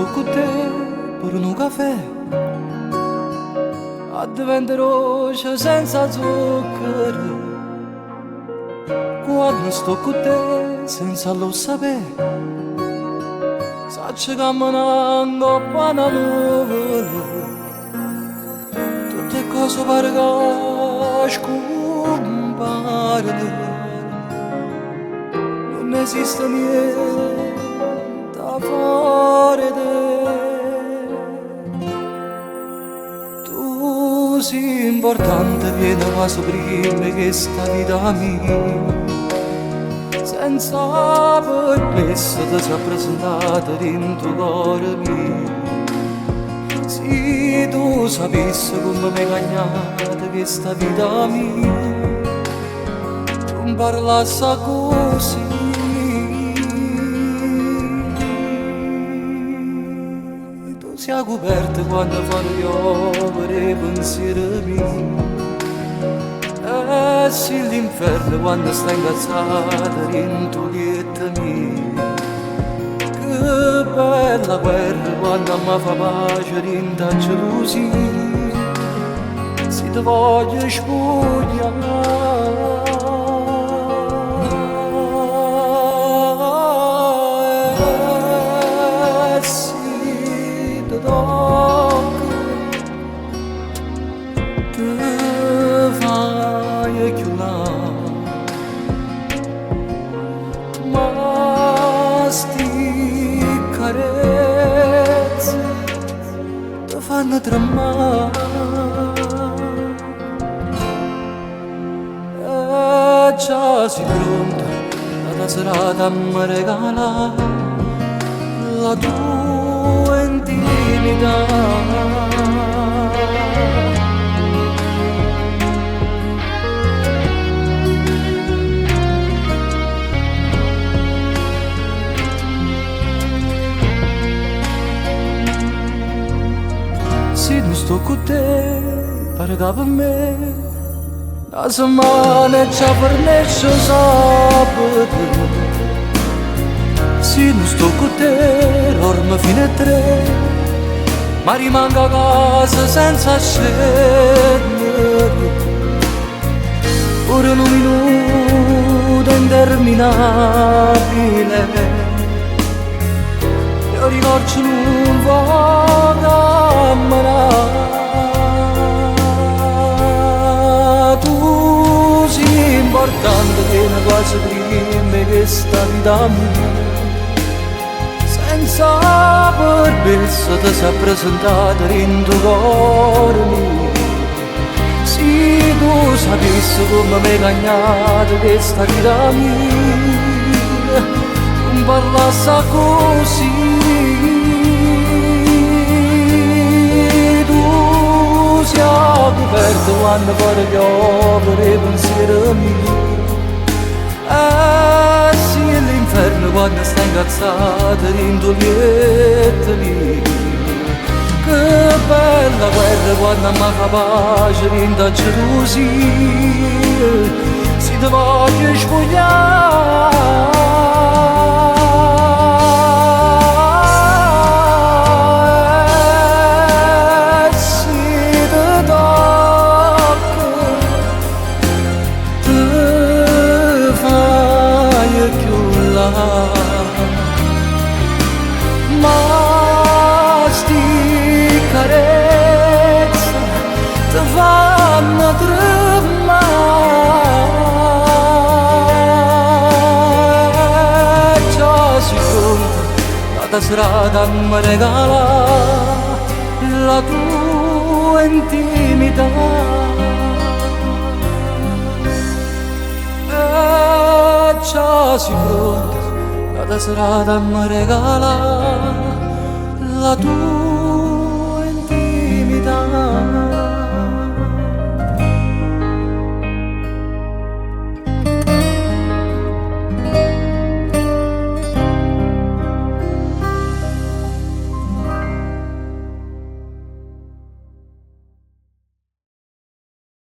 sto con te per un caffè, a diventare rosa senza zucchero. Quando sto con te senza lo sapere, sacci camminando qua una nuvole, tutte cose pare che scompaiono, non esiste niente a fare te. Tu sei importante, vieni quasi prima che sta vita mia, senza permesso ti sei presentata dentro cuore mio. Se tu sapessi come mi hai cagnata questa vita mia, non parlassi così. Tu sei coperta quando fa piovere i pensieri miei, e sei l'inferno quando sta incazzata dentro dietro mia. Che bella guerra quando mi fa pace dentro a gelosia, se ti voglio spogliare. Fanno tremare, e già si pronta la serata a mi regala la tua intimità. Se non sto con te, pare che per me la settimana già fornisce sabato. Se non sto con te, dormo fino a 3, ma rimango a casa senza scendere. Pure un minuto interminabile, io ricordo non voglio. Tu sei importante, vieni quasi prima che sta vita mia, senza permesso ti sei presentata dentro cuore mio. Se tu sapessi come mi hai cagnata questa vita mia, non parlassi così. Coperto quando pare piovere i pensieri miei, e sì l'inferno quando sta incazzata dentro dietro mia. Che bella guerra quando mi fa pace dentro a gelosia, se ti voglio spogliare. Ma sti carezze ti fanno tremare, già si pronta la serata mi regala la tua intimità. Già si pronta la serata mi regala la tua